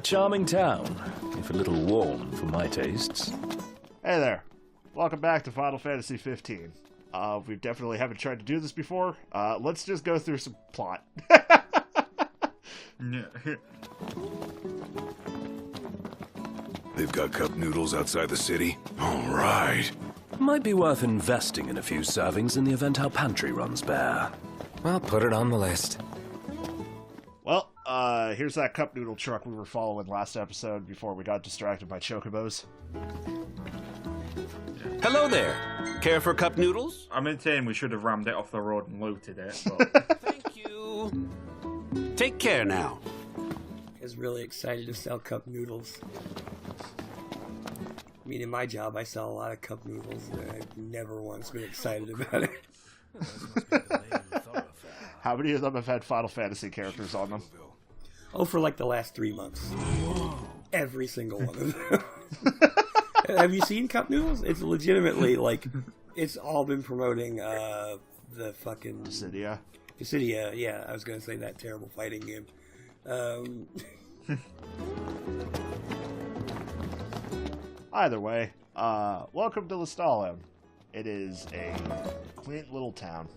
A charming town, if a little warm for my tastes. Hey there. Welcome back to Final Fantasy 15. We definitely haven't tried to do this before. Let's just go through some plot. They've got cup noodles outside the city? All right. Might be worth investing in a few servings in the event our pantry runs bare. Well, put it on the list. Well, here's that cup noodle truck we were following last episode before we got distracted by chocobos. Hello there. Care for cup noodles? I maintain we should have rammed it off the road and looted it, but... Thank you. Take care now. I was really excited to sell cup noodles. I mean, in my job, I sell a lot of cup noodles, and I've never once been excited about it. How many of them have had Final Fantasy characters on them? Oh, for like the last 3 months. Every single one of them. Have you seen cup noodles? It's legitimately, like, it's all been promoting the fucking... Dissidia. Dissidia, yeah, I was going to say that terrible fighting game. Either way, welcome to Lestalem. It is a quaint little town.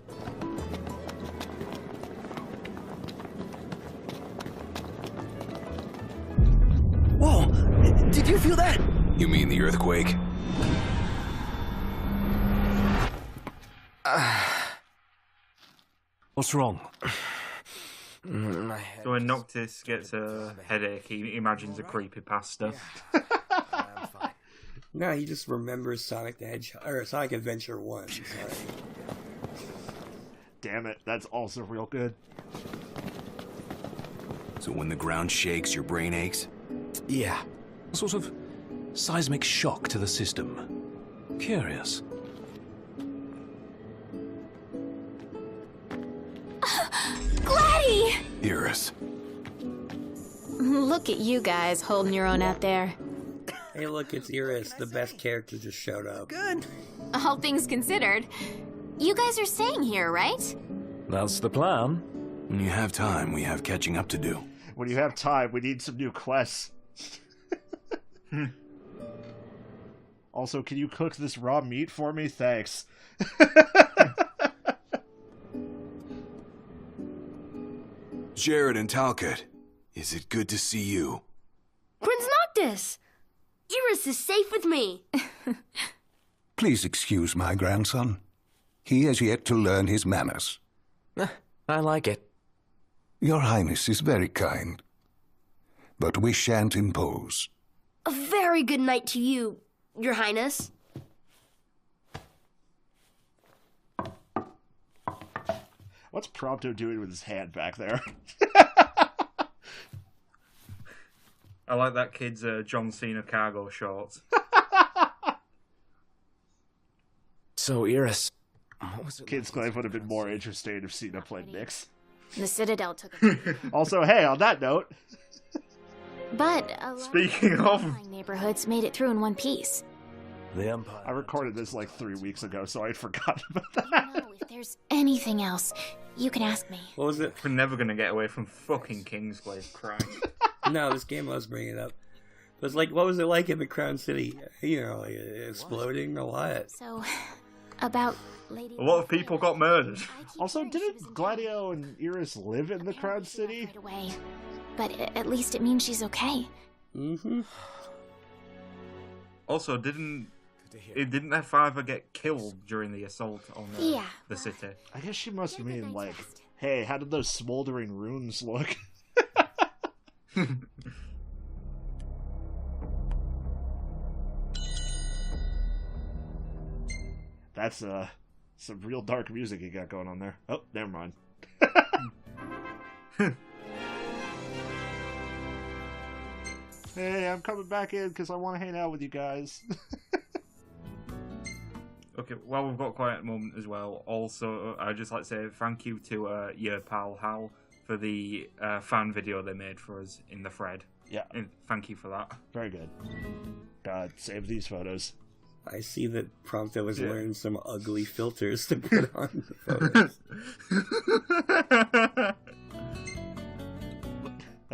Whoa! Did you feel that? You mean the earthquake? What's wrong? So when Noctis gets a headache, he imagines a creepypasta. No, he just remembers Sonic the Hedgehog, or Sonic Adventure 1. Sorry. Damn it, that's also real good. So when the ground shakes, your brain aches? Yeah. A sort of seismic shock to the system. Curious. Gladdy! Iris. Look at you guys holding your own out there. Hey, look, it's Iris. The best character just showed up. Good. All things considered. You guys are staying here, right? That's the plan. When you have time, we have catching up to do. When you have time, we need some new quests. Also, can you cook this raw meat for me? Thanks. Jared and Talcott, is it good to see you? Prince Noctis! Iris is safe with me. Please excuse my grandson. He has yet to learn his manners. I like it. Your Highness is very kind, but we shan't impose. A very good night to you, Your Highness. What's Prompto doing with his hand back there? I like that kid's John Cena cargo shorts. So, Iris, what was it? Kid's Clave would have been more interesting if Cena played Nyx. The Citadel took it. Also, hey, on that note... But a lot Speaking of of... neighborhoods made it through in one piece. The Empire. I recorded this like 3 weeks ago, so I'd forgotten about You that. know, if there's anything else, you can ask me. What was it? We're never going to get away from fucking Kingsglaive Christ. No, this game I was bringing it up. It was like, what was it like in the Crown City? You know, like, exploding or what? So, about Lady... A lot of people got murdered. Also, didn't Gladio and Iris live in the Crown City? Right away. But at least it means she's okay. Mm-hmm. Also, didn't their father get killed during the assault on the city? I guess she must mean, like, hey, how did those smoldering runes look? That's, some real dark music you got going on there. Oh, never mind. Hey, I'm coming back in because I want to hang out with you guys. Okay, well, we've got quiet moment as well. Also, I'd just like to say thank you to your pal Hal for the fan video they made for us in the thread. Yeah. And thank you for that. Very good. God, save these photos. I see that Prompto has learned some ugly filters to put on the photos.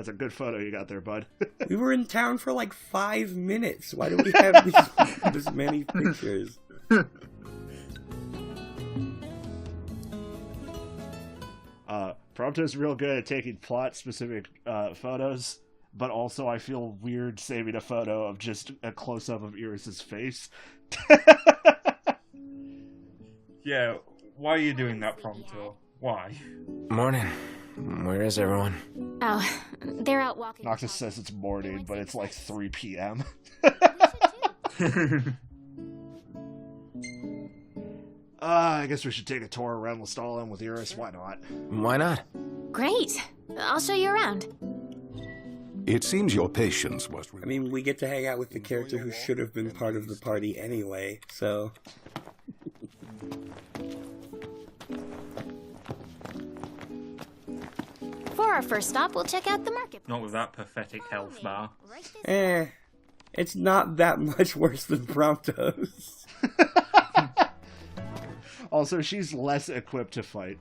That's a good photo you got there, bud. We were in town for like 5 minutes. Why do we have this many pictures? Prompto's real good at taking plot-specific photos, but also I feel weird saving a photo of just a close-up of Iris's face. Yeah, why are you doing that, Prompto? Why? Morning. Where is everyone? Oh, they're out walking. Noctis says it's morning, but it's like 3 p.m. I guess we should take a tour around Lestalem with Iris. Why not? Why not? Great. I'll show you around. It seems your patience was... I mean, we get to hang out with the character who should have been part of the party anyway, so... For our first stop, we'll check out the market. Not with that pathetic health bar. It's not that much worse than Prompto's. Also, she's less equipped to fight.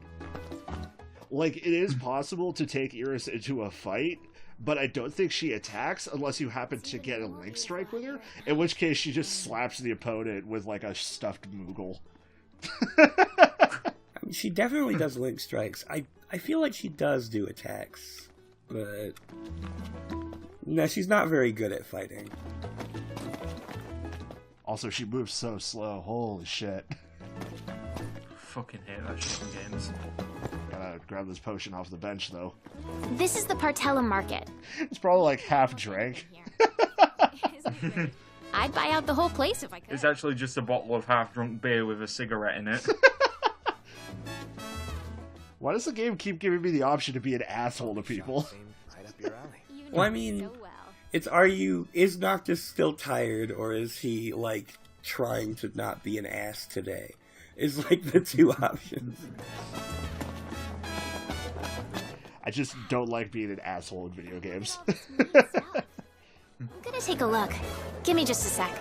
Like, it is possible to take Iris into a fight, but I don't think she attacks unless you happen to get a link strike with her, in which case she just slaps the opponent with, like, a stuffed Moogle. I mean, she definitely does link strikes. I feel like she does do attacks, but... No, she's not very good at fighting. Also, she moves so slow. Holy shit. Fucking hate that shit in games. Gotta grab this potion off the bench, though. This is the Partella Market. It's probably like half drank. I'd buy out the whole place if I could. It's actually just a bottle of half-drunk beer with a cigarette in it. Why does the game keep giving me the option to be an asshole to people? Well, I mean, is Noctis still tired, or is he, like, trying to not be an ass today? Is, like, the two options. I just don't like being an asshole in video games. I'm gonna take a look. Give me just a sec.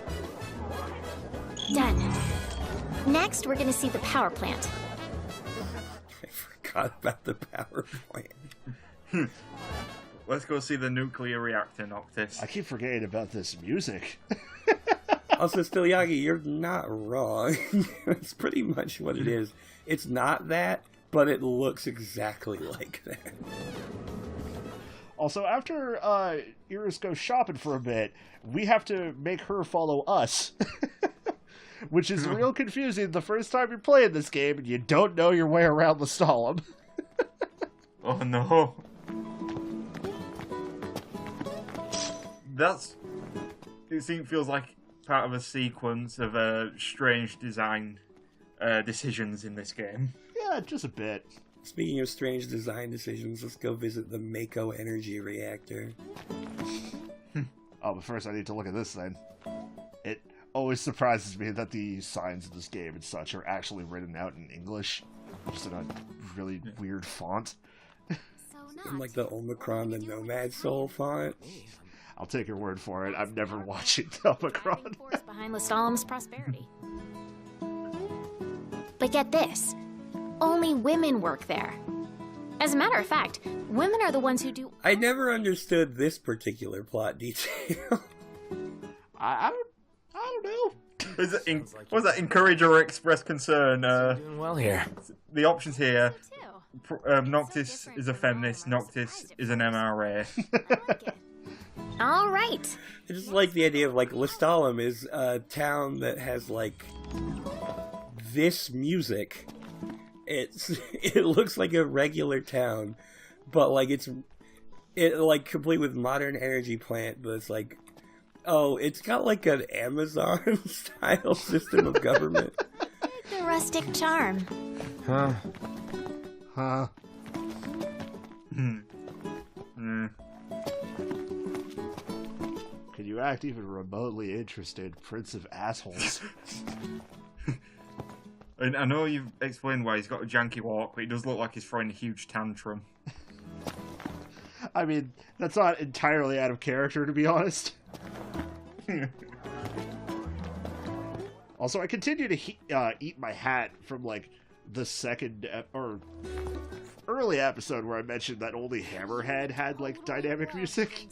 Done. Next, we're gonna see the power plant. I forgot about the power plant. Let's go see the nuclear reactor, Noctis. I keep forgetting about this music. Also, Stilyagi, you're not wrong. It's pretty much what it is. It's not that, but it looks exactly like that. Also, after Iris goes shopping for a bit, we have to make her follow us. Which is real confusing the first time you're playing this game and you don't know your way around Lestalem. Oh no. Feels like part of a sequence of strange design decisions in this game. Yeah, just a bit. Speaking of strange design decisions, let's go visit the Mako energy reactor. Oh, but first I need to look at this thing. It always surprises me that the signs of this game and such are actually written out in English. Just in a really weird font. In like the Omicron, the Nomad Soul font. I'll take your word for it. I'm never watching the Omicron. Behind Lestalem's prosperity. But get this. Only women work there. As a matter of fact, women are the ones who do... I never understood this particular plot detail. I don't know. Was that encourage or express concern? Doing well here. The options here. Noctis is a feminist. Noctis is an MRA. All right. I just like the idea of, like, Lestalem is a town that has, like, this music. It looks like a regular town, but, like, it's complete with modern energy plant, but it's like, oh, it's got, like, an Amazon-style system of government. The rustic charm. Huh? Can you act even remotely interested, Prince of Assholes? And I know you've explained why he's got a janky walk, but he does look like he's throwing a huge tantrum. I mean, that's not entirely out of character, to be honest. Also, I continue to eat my hat from, like, the second, or early episode where I mentioned that only Hammerhead had, like, dynamic music.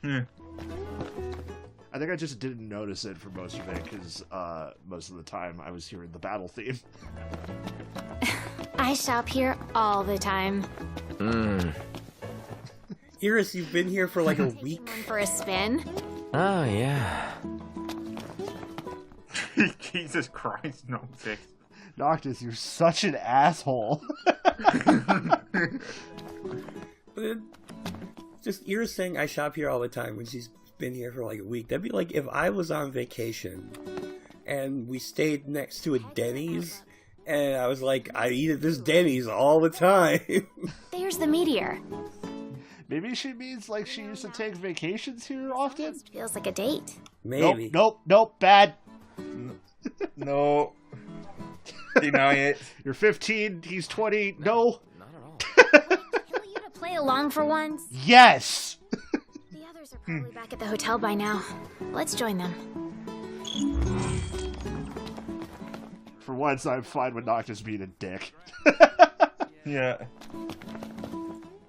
I think I just didn't notice it for most of it, because most of the time I was hearing the battle theme. I shop here all the time. Iris, you've been here for like a week. For a spin? Oh, yeah. Jesus Christ, Noctis. Noctis, you're such an asshole. But just Iris saying I shop here all the time when she's been here for like a week. That'd be like if I was on vacation and we stayed next to a Denny's and I was like, I eat at this Denny's all the time. There's the meteor. Maybe she means like she used to take vacations here often? Feels like a date. Maybe. Nope, bad. No. Deny it. You're 15, he's 20, no. Not at all. Kill you to play along for once? Yes! The others are probably back at the hotel by now. Let's join them. For once, I'm fine with Noctis being a dick. Yeah.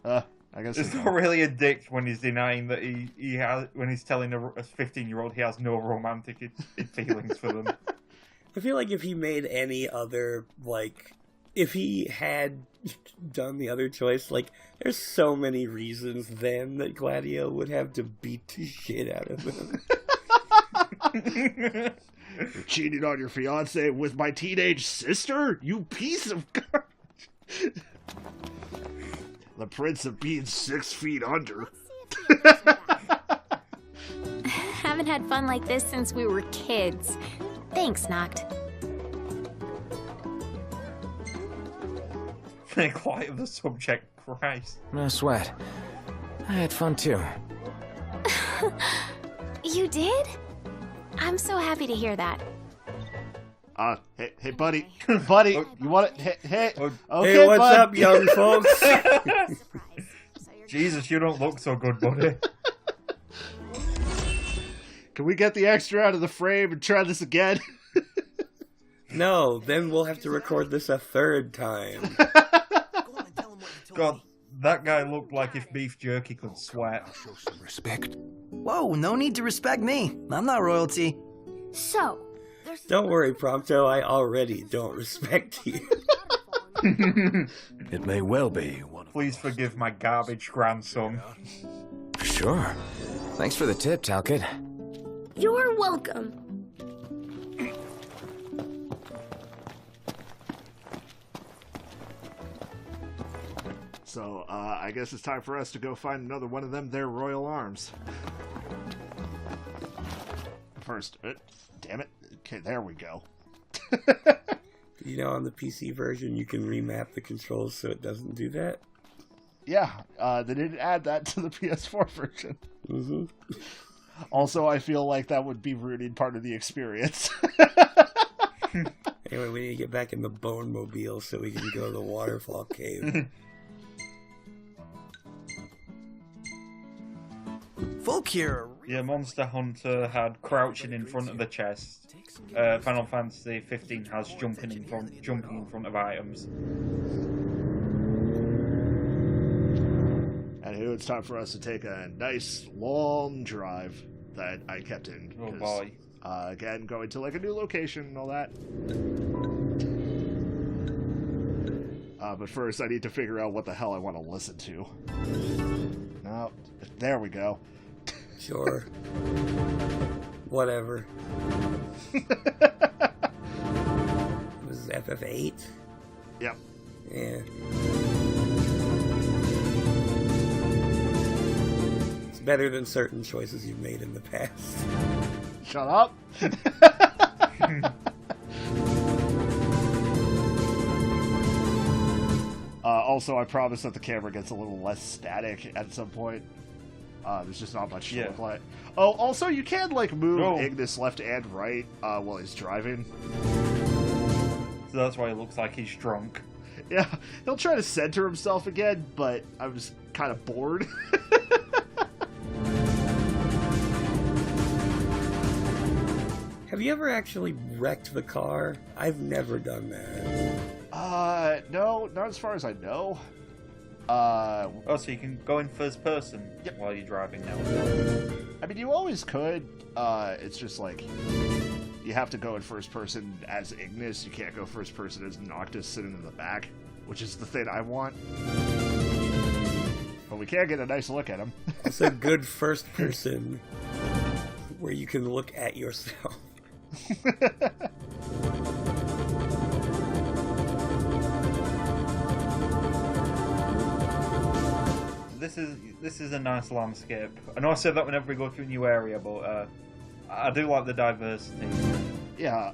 I guess It's not really a dick when he's denying that he has, when he's telling a 15-year-old he has no romantic feelings for them. I feel like if he made any other, like, if he had done the other choice, like, there's so many reasons then that Gladio would have to beat the shit out of him. You're cheating on your fiancé with my teenage sister? You piece of garbage. The prince of being 6 feet under. Haven't had fun like this since we were kids. Thanks, Noct. Make light of the subject, Christ. No sweat. I had fun too. You did? I'm so happy to hear that. Hey, buddy. Buddy, you want it? Hey, okay, Hey, what's bud. up, young folks? Jesus, you don't look so good, buddy. Can we get the extra out of the frame and try this again? No, then we'll have to record this a third time. God, that guy looked like if beef jerky could sweat. Show some respect. Whoa, no need to respect me. I'm not royalty. So, Don't worry, Prompto, I already don't respect you. It may well be one of Please forgive my garbage grandson. Sure. Thanks for the tip, Talcott. you're welcome. So, I guess it's time for us to go find another one of them there royal arms. First, damn it. Okay, there we go. You know, on the PC version, you can remap the controls so it doesn't do that. Yeah, they didn't add that to the PS4 version. Mm-hmm. Also, I feel like that would be ruining part of the experience. Anyway, we need to get back in the Bone Mobile so we can go to the waterfall cave. Folk here. Yeah, Monster Hunter had crouching in front of the chest. Final Fantasy 15 has jumping in front of items. Anywho, it's time for us to take a nice long drive that I kept in. Oh 'cause, boy. Again, going to like a new location and all that. But first, I need to figure out what the hell I want to listen to. No, there we go. Sure. Whatever. This is FF8? Yep. Yeah. It's better than certain choices you've made in the past. Shut up. Also, I promise that the camera gets a little less static at some point. There's just not much to look like. Oh, also, you can, like, move Ignis left and right while he's driving. So that's why it looks like he's drunk. Yeah, he'll try to center himself again, but I'm just kind of bored. Have you ever actually wrecked the car? I've never done that. No, not as far as I know. Oh, so you can go in first person while you're driving now. I mean, you always could. It's just like you have to go in first person as Ignis. You can't go first person as Noctis sitting in the back, which is the thing I want. But we can get a nice look at him. It's a good first person where you can look at yourself. This is a nice landscape. I know I said that whenever we go to a new area, but I do like the diversity. Yeah,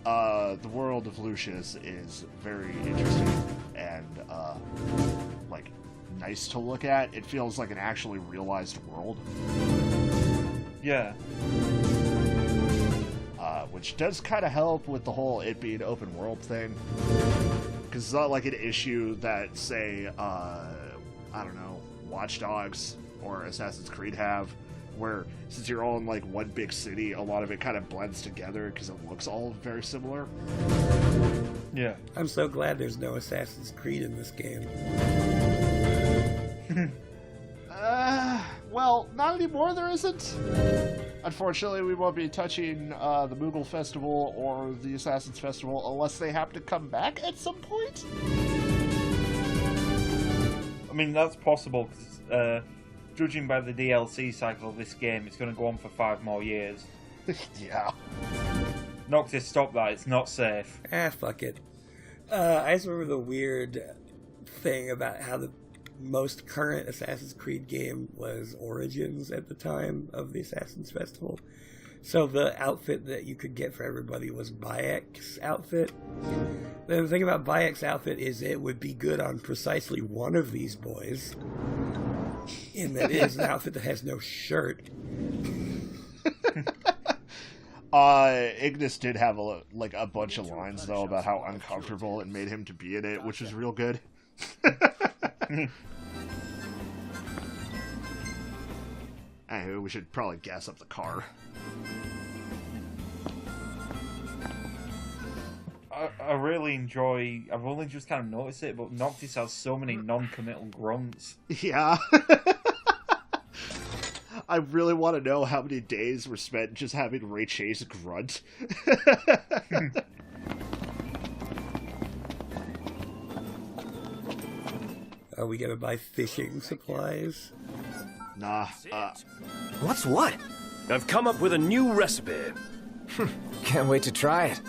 the world of Lucius is very interesting and like nice to look at. It feels like an actually realized world. Yeah. Which does kind of help with the whole it being open world thing. Because it's not like an issue that, say, I don't know, Watch Dogs or Assassin's Creed have, where since you're all in like one big city, a lot of it kind of blends together because it looks all very similar. Yeah. I'm so glad there's no Assassin's Creed in this game. Well, not anymore, there isn't. Unfortunately, we won't be touching the Moogle Festival or the Assassin's Festival unless they happen to come back at some point. I mean, that's possible, because judging by the DLC cycle of this game, it's going to go on for 5 more years. Yeah. Noctis, stop that. It's not safe. Fuck it. I just remember the weird thing about how the most current Assassin's Creed game was Origins at the time of the Assassin's Festival. So the outfit that you could get for everybody was Bayek's outfit. The thing about Bayek's outfit is it would be good on precisely one of these boys, in that it is an outfit that has no shirt. Ignis did have a bunch of lines though about how uncomfortable it made him to be in it, which was real good. Anyway, we should probably gas up the car. I really enjoy... I've only just kind of noticed it, but Noctis has so many non-committal grunts. Yeah. I really want to know how many days were spent just having Ray Chase grunt. Are we gonna buy fishing supplies? Nah. What's what? I've come up with a new recipe. Can't wait to try it.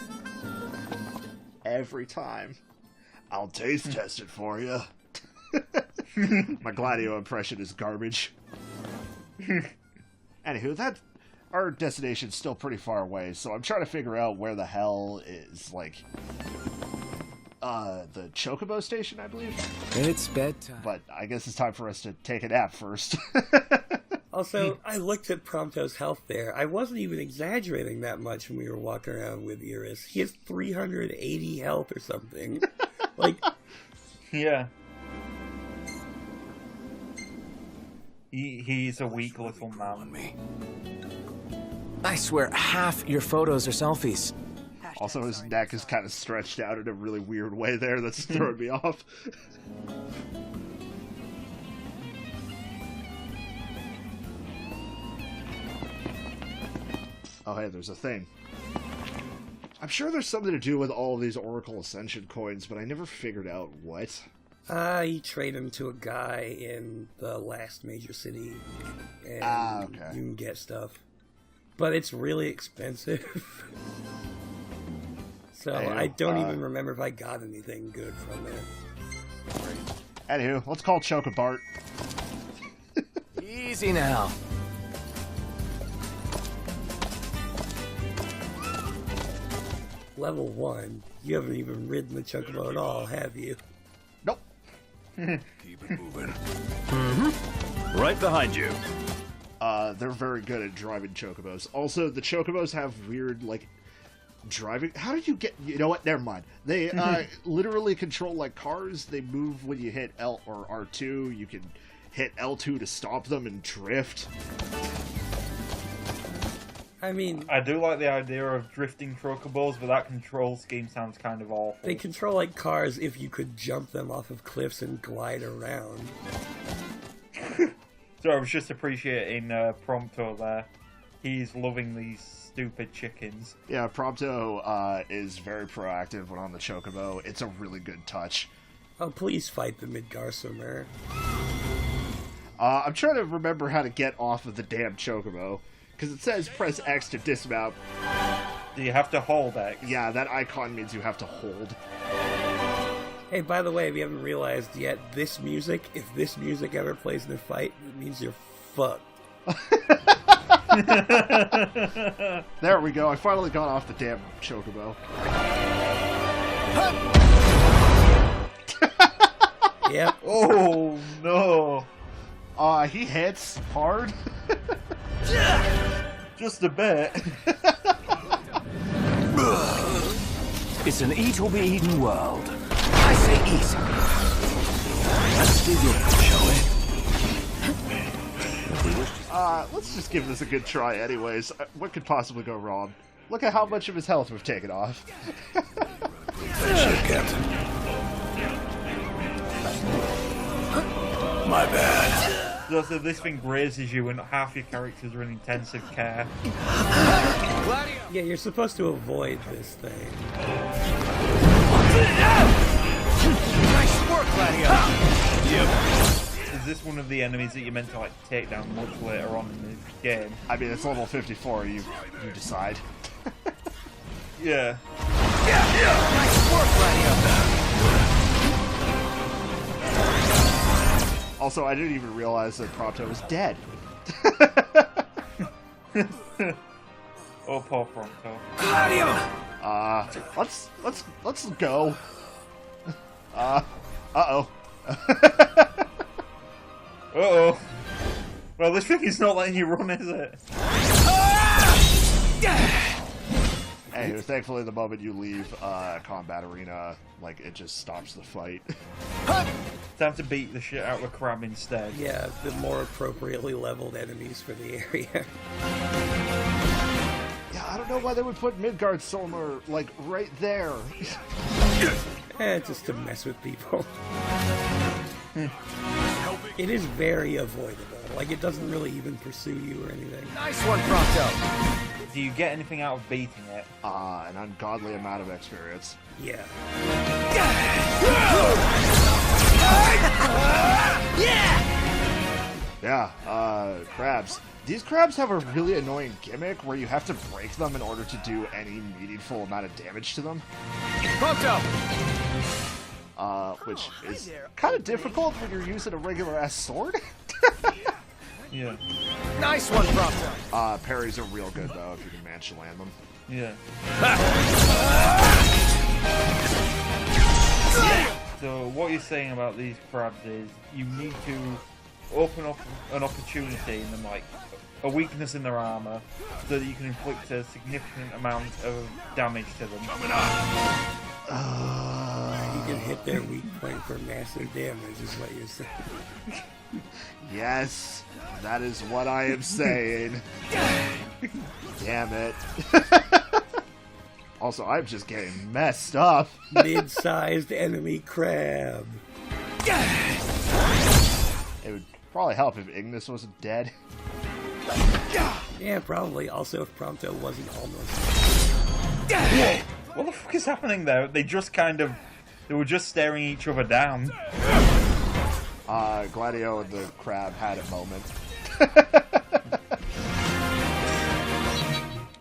Every time. I'll taste test it for you. My Gladio impression is garbage. Anywho, our destination's still pretty far away, so I'm trying to figure out where the hell is, like, the Chocobo station, I believe. It's bedtime. But I guess it's time for us to take a nap first. Also, I looked at Prompto's health there. I wasn't even exaggerating that much when we were walking around with Iris. He has 380 health or something. Like, yeah. He's a weak little man. I swear, half your photos are selfies. Also, his neck is kind of stretched out in a really weird way there that's throwing me off. Oh, hey, there's a thing. I'm sure there's something to do with all of these Oracle Ascension coins, but I never figured out what. you trade him to a guy in the last major city, and okay. you can get stuff. But it's really expensive. So I don't even remember if I got anything good from it. Anywho, let's call Chocobart. Easy now. Level 1? You haven't even ridden the Chocobo at all, have you? Nope. Keep it moving. Mm-hmm. Right behind you. They're very good at driving Chocobos. Also, the Chocobos have weird, like, driving... How did you get... You know what? Never mind. They literally control like cars. They move when you hit L or R2. You can hit L2 to stop them and drift. I mean, I do like the idea of drifting chocobos, but that control scheme sounds kind of awful. they control like cars if you could jump them off of cliffs and glide around. So I was just appreciating Prompto there. He's loving these stupid chickens. Yeah, Prompto is very proactive when on the chocobo. It's a really good touch. Oh, please fight the Midgarsomer. I'm trying to remember how to get off of the damn chocobo, because it says press X to dismount. Do you have to hold X? Yeah, that icon means you have to hold. Hey, by the way, if you haven't realized yet, this music, if this music ever plays in a fight, it means you're fucked. There we go, I finally got off the damn chocobo. Yep. Oh, no. He hits hard. Just a bit. It's an eat or be eaten world. I say eat. Let's dig in, shall we? Let's just give this a good try anyways. What could possibly go wrong? Look at how much of his health we've taken off. Captain. My bad. So this thing grazes you and half your characters are in intensive care. Yeah, you're supposed to avoid this thing. Nice work, Gladio. Yep. Is this one of the enemies that you're meant to like take down much later on in the game? I mean, it's level 54, you decide. Yeah. Nice work, Gladio. Also, I didn't even realize that Prompto was dead. Oh, poor Prompto. Gladio! Let's go. Uh-oh. Uh-oh. Well, this thing is not letting you run, is it? Hey, thankfully the moment you leave combat arena, like, it just stops the fight. Time to beat the shit out of a crab instead. Yeah, the more appropriately leveled enemies for the area. Yeah, I don't know why they would put Midgard Solmer, like, right there. Just to mess with people. It is very avoidable. Like, it doesn't really even pursue you or anything. Nice one, Prompto. Do you get anything out of beating it? An ungodly amount of experience. Yeah. Yeah, crabs. These crabs have a really annoying gimmick where you have to break them in order to do any meaningful amount of damage to them. Prompto! Which is kind of difficult when you're using a regular-ass sword. Yeah. Nice one, Prompto. Parries are real good, though, if you can manage to land them. Yeah. So what you're saying about these crabs is you need to open up an opportunity in them, like a weakness in their armor, so that you can inflict a significant amount of damage to them. You can hit their weak point for massive damage, is what you're saying. Yes, that is what I am saying. Damn it. Also, I'm just getting messed up. Mid-sized enemy crab. It would probably help if Ignis wasn't dead. Yeah, probably. Also, if Prompto wasn't almost. What the fuck is happening there? They were just staring each other down. Gladio and the crab had a moment.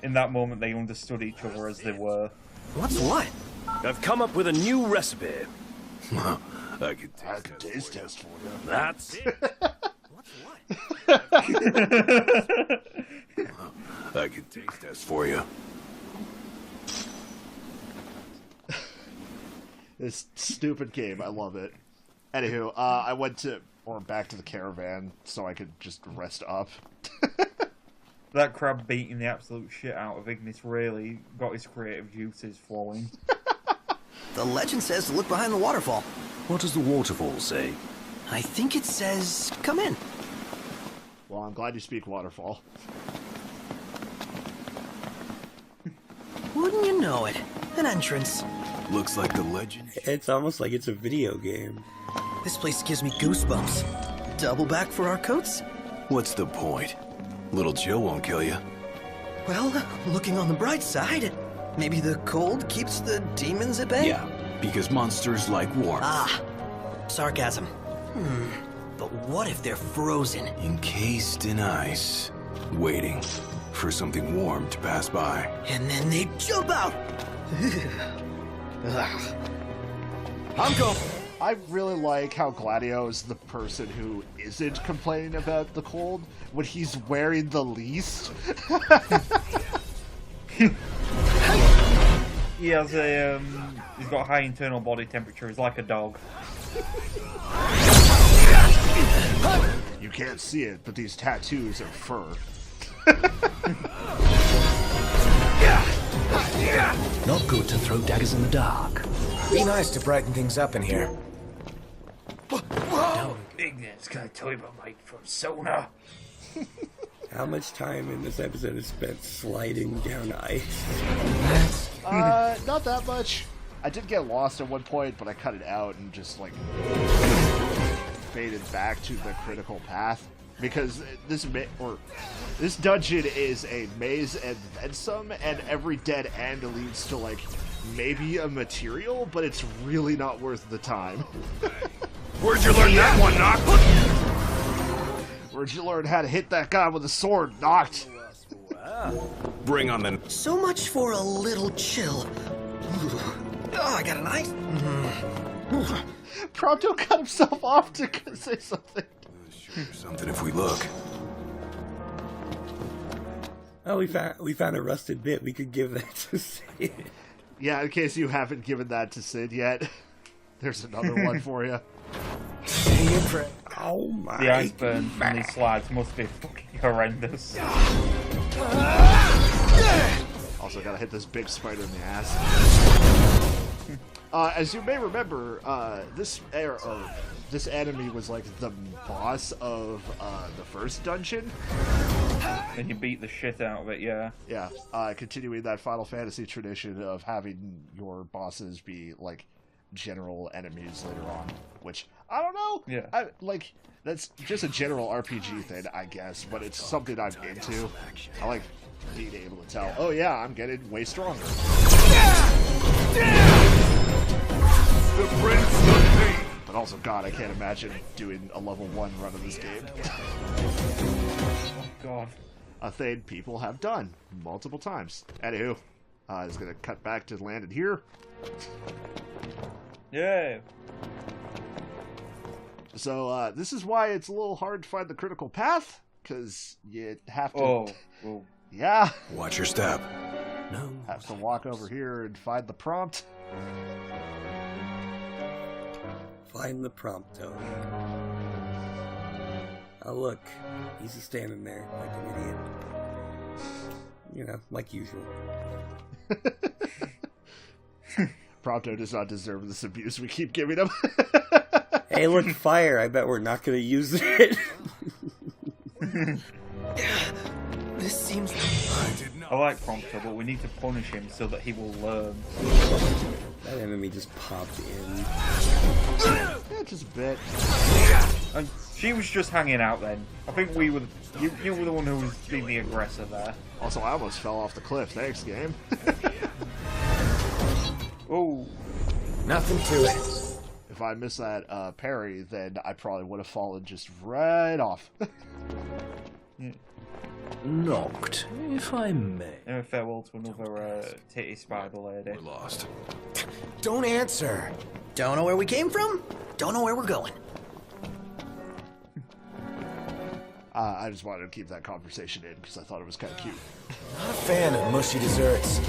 In that moment, they understood each other as they were. What's what? I've come up with a new recipe. I could taste test for you. That's it. What's what? I could taste test for you. This stupid game, I love it. Anywho, I went back to the caravan so I could just rest up. That crab beating the absolute shit out of Ignis really got his creative juices flowing. The legend says to look behind the waterfall. What does the waterfall say? I think it says, come in. Well, I'm glad you speak waterfall. Wouldn't you know it? An entrance. Looks like the legend. It's almost like it's a video game. This place gives me goosebumps. Double back for our coats? What's the point? Little Jill won't kill you. Well, looking on the bright side, maybe the cold keeps the demons at bay? Yeah, because monsters like warmth. Ah, sarcasm. But what if they're frozen? Encased in ice, waiting for something warm to pass by. And then they jump out! I'm going. I really like how Gladio is the person who isn't complaining about the cold when he's wearing the least. He has a, he's got high internal body temperature. He's like a dog. You can't see it, but these tattoos are fur. Not good to throw daggers in the dark. Be nice to brighten things up in here. No, Ignorance, can I tell you about my persona? How much time in this episode is spent sliding down ice? Not that much. I did get lost at one point, but I cut it out and just, like, faded back to the critical path. Because this dungeon is a maze and then some, and every dead end leads to, like, maybe a material, but it's really not worth the time. Where'd you learn that one, Noct? Where'd you learn how to hit that guy with a sword, Noct? Bring on the... So much for a little chill. Oh, I got an ice. Prompto cut himself off to say something. Sure, something if we look. Oh, we found a rusted bit. We could give that to Sid. Yeah, in case you haven't given that to Sid yet, there's another one for you. Oh my! The ice burn from these slides must be fucking horrendous. Also, gotta hit this big spider in the ass. As you may remember, this enemy was like the boss of the first dungeon. And you beat the shit out of it, yeah. Yeah, continuing that Final Fantasy tradition of having your bosses be like general enemies later on, which I don't know. Yeah. That's just a general RPG thing, I guess, but it's something I'm into. I like being able to tell, oh yeah, I'm getting way stronger. The Prince of Pain. But also, God, I can't imagine doing a level 1 run of this game. Oh, God. A thing people have done multiple times. Anywho, it's gonna cut back to landing here. Yeah. So, this is why it's a little hard to find the critical path, because you have to... Oh. Yeah. Watch your step. No. Have to walk over here and find the prompt. Find the prompt, Tony. Oh, look. He's just standing there like an idiot. You know, like usual. Prompto does not deserve this abuse we keep giving him. Hey, look, fire. I bet we're not going to use it. This seems... I like Prompto, but we need to punish him so that he will learn. That enemy just popped in. Yeah, just a bit. And she was just hanging out then. I think we were... You were the one who was being the aggressor there. Also, I almost fell off the cliff. Thanks, game. Oh. Nothing to it. If I missed that parry, then I probably would have fallen just right off. Noct, if I may. And farewell to another titty spider lady. We're lost. Don't answer. Don't know where we came from? Don't know where we're going. I just wanted to keep that conversation in because I thought it was kind of cute. Not a fan of mushy desserts.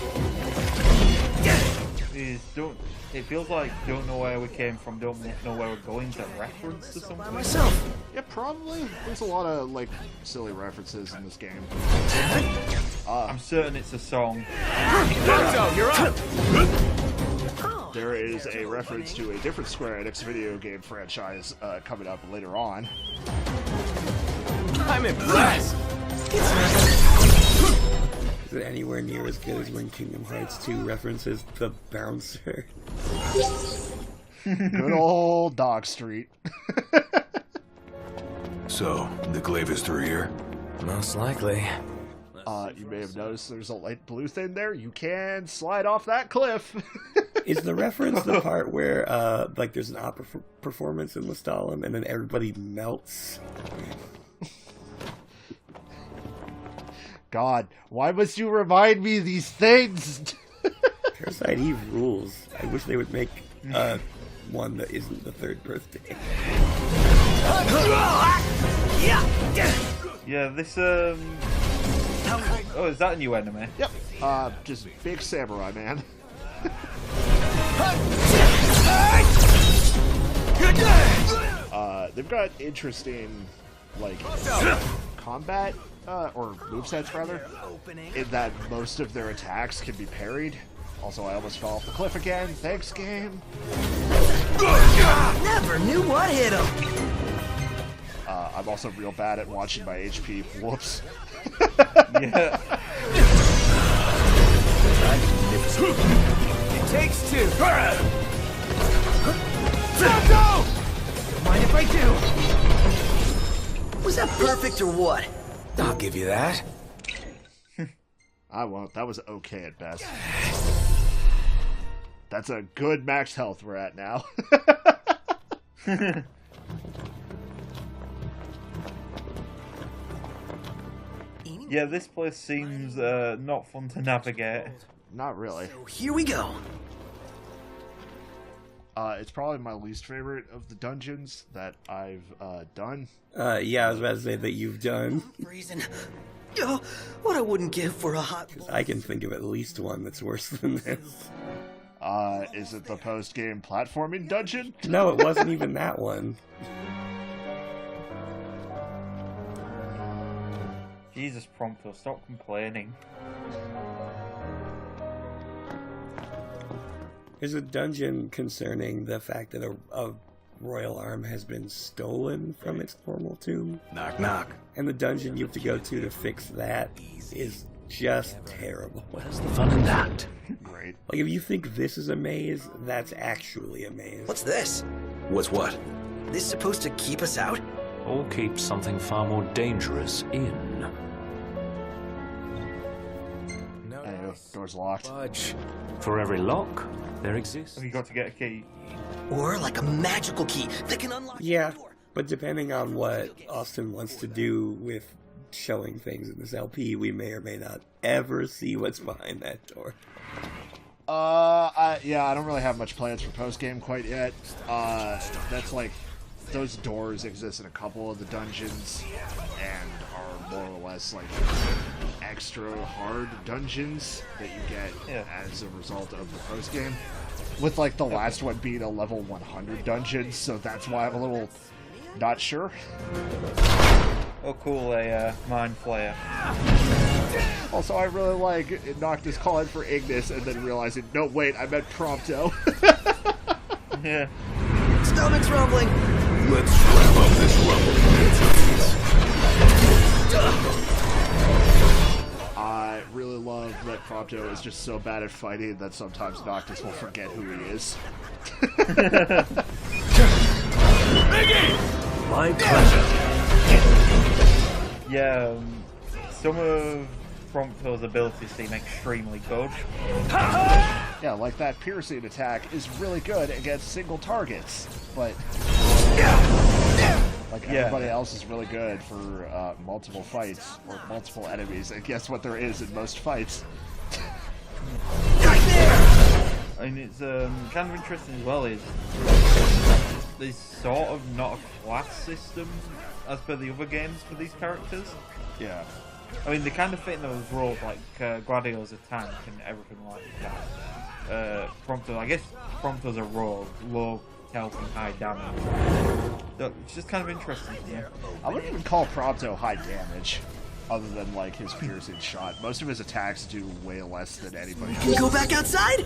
It feels like don't know where we came from, don't know where we're going to reference to something. Myself. Yeah, probably. There's a lot of, like, silly references in this game. I'm certain it's a song. You're up. There is a reference to a different Square Enix video game franchise coming up later on. I'm impressed. Is it anywhere near as good as when Kingdom Hearts 2 references the bouncer. Good old Dog Street. So, the Glavis through here? Most likely. You may have noticed there's a light blue thing there. You can slide off that cliff. Is the reference the part where, like, there's an opera performance in Lestalem and then everybody melts? God, why must you remind me of these things? Parasite Eve rules. I wish they would make one that isn't the third birthday. Yeah, this oh, is that a new enemy? Yep. Just big samurai man. They've got interesting, like, combat, or movesets rather, in that most of their attacks can be parried. Also, I almost fell off the cliff again. Thanks, game. Never knew what hit him. I'm also real bad at watching my HP. Whoops. Yeah. It takes two. Mind if I do? Was that perfect or what? I'll give you that. I won't. That was okay at best. That's a good max health we're at now. Yeah, this place seems not fun to navigate. Not really. So here we go. It's probably my least favorite of the dungeons that I've done. Yeah, I was about to say that you've done. Reason. Oh, what I wouldn't give for a hot. I can think of at least one that's worse than this. Is it the post-game platforming dungeon? No, it wasn't even that one. Jesus, Prompto, stop complaining. There's a dungeon concerning the fact that a royal arm has been stolen from its normal tomb. Knock, knock. And the dungeon you have to go to fix that is just terrible. Where's the fun in that? Great. Like, if you think this is a maze, that's actually a maze. What's this? What's what? This supposed to keep us out? Or keep something far more dangerous in. Anyway, door's locked. Fudge. For every lock, there exists. Have you got to get a key? Or like a magical key that can unlock Yeah, the door? but depending on what Austin wants to do with showing things in this LP, we may or may not ever see what's behind that door. Yeah, I don't really have much plans for post-game quite yet. That's like, those doors exist in a couple of the dungeons, and are more or less like extra hard dungeons that you get as a result of the post-game. With like the last one being a level 100 dungeon, so that's why I'm a little not sure. Oh, cool, a mind flayer. Also, I really like Noctis calling for Ignis and then realizing, no, wait, I meant Prompto. Yeah. Stomach's rumbling. Let's wrap up this rumble. I really love that Prompto is just so bad at fighting that sometimes Noctis will forget who he is. My pleasure. Yeah, some of Prompto's abilities seem extremely good. Yeah, like that piercing attack is really good against single targets, but like everybody else is really good for multiple fights or multiple enemies, and guess what there is in most fights? And it's kind of interesting as well is there's sort of not a class system as per the other games for these characters. Yeah. I mean, they kind of fit in those roles, like Gladio's a tank and everything like that. Prompto, I guess Prompto's a rogue, low health and high damage. So it's just kind of interesting. Yeah. I wouldn't even call Prompto high damage, other than like his piercing shot. Most of his attacks do way less than anybody else. Go back outside?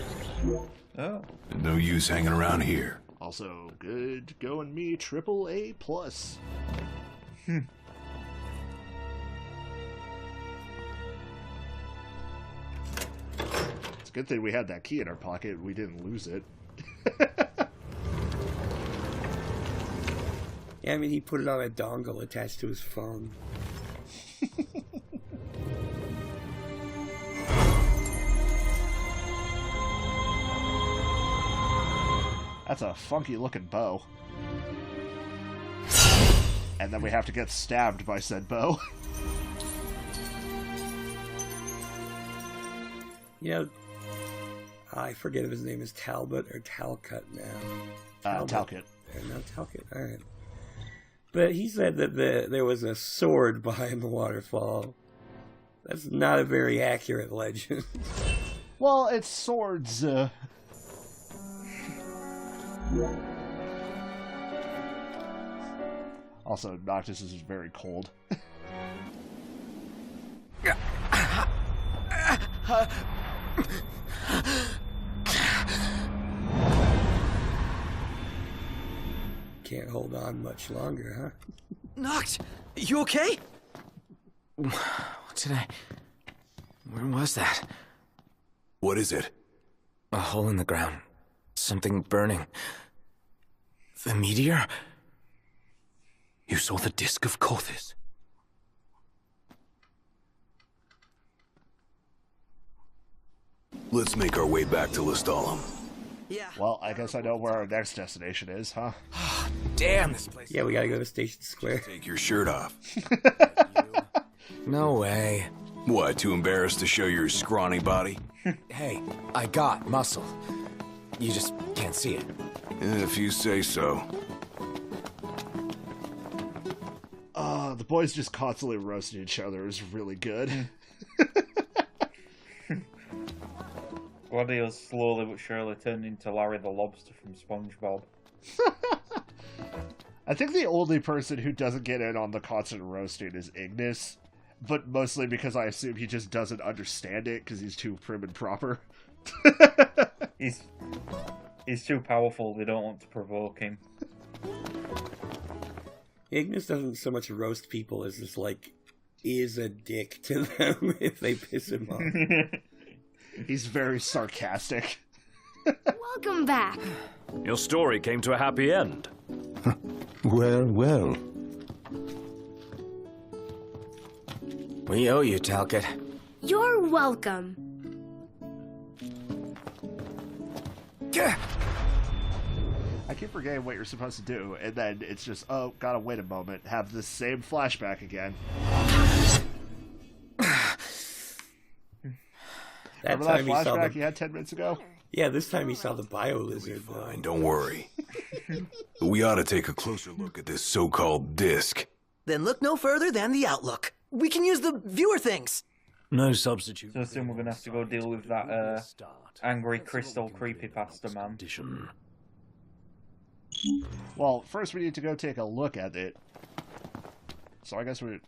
Oh. No use hanging around here. Also, good going me, AAA+. Good thing we had that key in our pocket and we didn't lose it. Yeah, I mean, he put it on a dongle attached to his phone. That's a funky looking bow. And then we have to get stabbed by said bow. You know, I forget if his name is Talbot or Talcott now. Talcott. No, Talcott, alright. But he said that there was a sword behind the waterfall. That's not a very accurate legend. Well, it's swords. Also, Noctis is very cold. Can't hold on much longer, huh? Noct, you okay? What did I... Where was that? What is it? A hole in the ground. Something burning. The meteor? You saw the disc of Kothis. Let's make our way back to Lestalem. Yeah. Well, I guess I know where our next destination is, huh? Damn, this place. Yeah, we gotta go to Station Square. Take your shirt off. No way. What, too embarrassed to show your scrawny body? Hey, I got muscle. You just can't see it. If you say so. The boys just constantly roasting each other is really good. Gladio's slowly but surely turned into Larry the Lobster from SpongeBob. I think the only person who doesn't get in on the constant roasting is Ignis, but mostly because I assume he just doesn't understand it because he's too prim and proper. He's too powerful, they don't want to provoke him. Ignis doesn't so much roast people as just, like, is a dick to them if they piss him off. He's very sarcastic. Welcome back. Your story came to a happy end. Well, well. We owe you, Talcott. You're welcome. I keep forgetting what you're supposed to do, and then it's just, oh, gotta wait a moment, have the same flashback again. Remember that flashback you had 10 minutes ago? Yeah, this time he saw the bio-lizard. Fine, don't worry. We ought to take a closer look at this so-called disc. Then look no further than the Outlook. We can use the viewer things. No substitute. So soon we're gonna have to go deal with that angry crystal creepypasta man. Well, first we need to go take a look at it. So I guess we're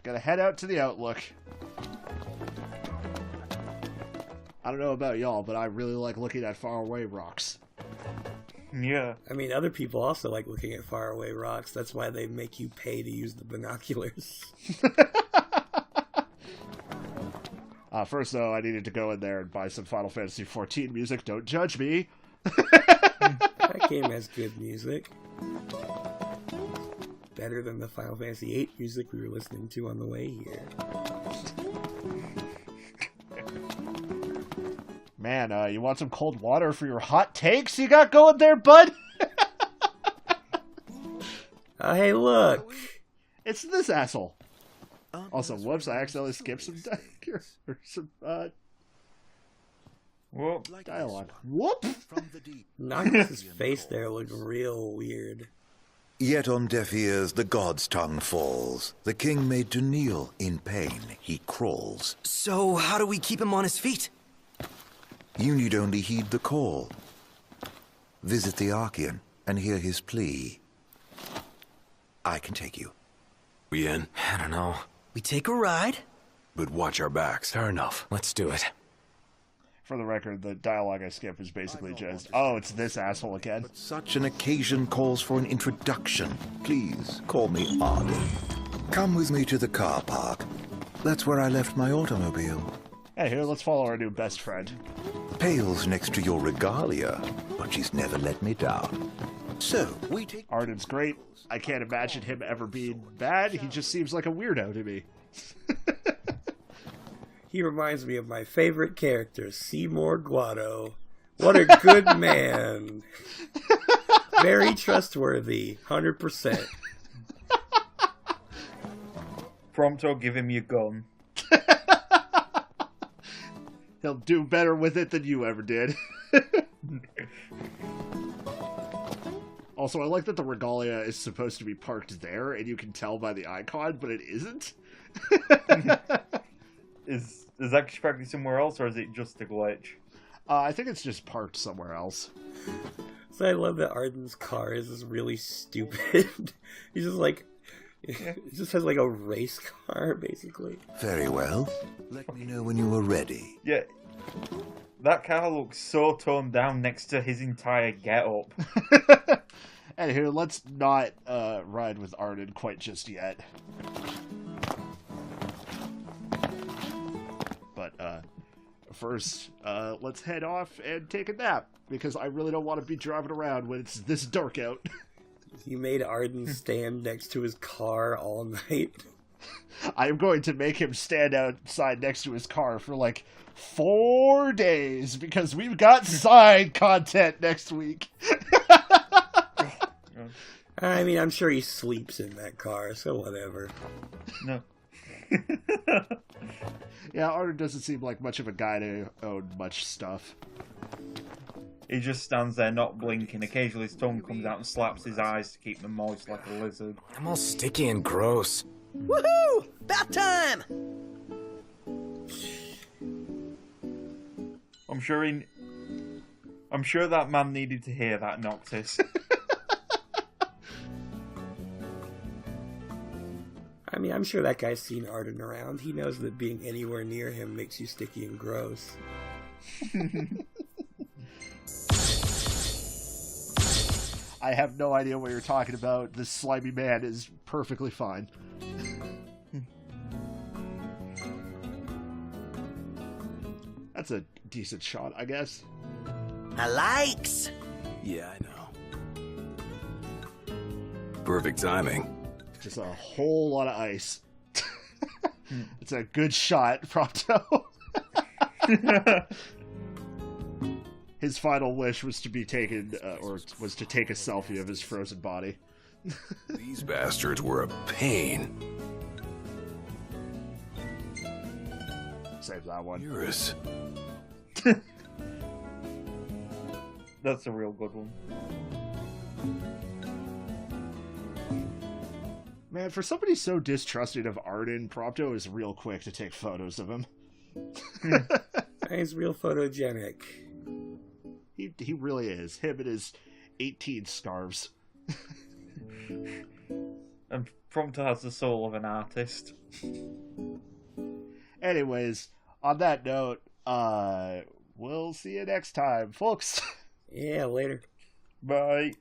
gonna head out to the Outlook. I don't know about y'all, but I really like looking at faraway rocks. Yeah. I mean, other people also like looking at faraway rocks. That's why they make you pay to use the binoculars. First, though, I needed to go in there and buy some Final Fantasy XIV music. Don't judge me. That game has good music. Better than the Final Fantasy VIII music we were listening to on the way here. Man, you want some cold water for your hot takes you got going there, bud? Hey, look! It's this asshole. Also, whoops, I accidentally skipped some dialogue. Whoop! Noctis' face there looked real weird. Yet on deaf ears the god's tongue falls. The king made to kneel in pain, he crawls. So how do we keep him on his feet? You need only heed the call. Visit the Archean and hear his plea. I can take you. We in? I don't know. We take a ride? But watch our backs. Fair enough. Let's do it. For the record, the dialogue I skip is basically just, oh, it's this asshole again. But such an occasion calls for an introduction. Please, call me Arden. Come with me to the car park. That's where I left my automobile. Hey, here, let's follow our new best friend. Pales next to your regalia, but she's never let me down. So, we take... Arden's great. I can't imagine him ever being bad. He just seems like a weirdo to me. He reminds me of my favorite character, Seymour Gladio. What a good man. Very trustworthy, 100%. Prompto, give him your gun. He'll do better with it than you ever did. Also, I like that the regalia is supposed to be parked there, and you can tell by the icon, but it isn't. Is that expected somewhere else, or is it just a glitch? I think it's just parked somewhere else. So I love that Arden's car is really stupid. He's just like... It just has like a race car, basically. Very well. Let me know when you are ready. Yeah. That car looks so toned down next to his entire get-up. Anywho, let's not ride with Arden quite just yet. But first, let's head off and take a nap, because I really don't want to be driving around when it's this dark out. You made Arden stand next to his car all night. I'm going to make him stand outside next to his car for like 4 days, because we've got side content next week. I mean, I'm sure he sleeps in that car, so whatever. No. Yeah, Arden doesn't seem like much of a guy to own much stuff. He just stands there not blinking. Occasionally his tongue comes out and slaps his eyes to keep them moist like a lizard. I'm all sticky and gross. Woohoo! Bath time! I'm sure that man needed to hear that, Noctis. I mean, I'm sure that guy's seen Arden around. He knows that being anywhere near him makes you sticky and gross. I have no idea what you're talking about. This slimy man is perfectly fine. That's a decent shot, I guess. I likes. Yeah, I know. Perfect timing. Just a whole lot of ice. It's a good shot, Prompto. His final wish was to be taken, or was to take a selfie of his frozen body. These bastards were a pain. Save that one. Eurus. That's a real good one. Man, for somebody so distrusting of Arden, Prompto is real quick to take photos of him. He's real photogenic. He really is. Him and his 18 scarves. And Prompto has the soul of an artist. Anyways, on that note, we'll see you next time, folks. Yeah, later. Bye.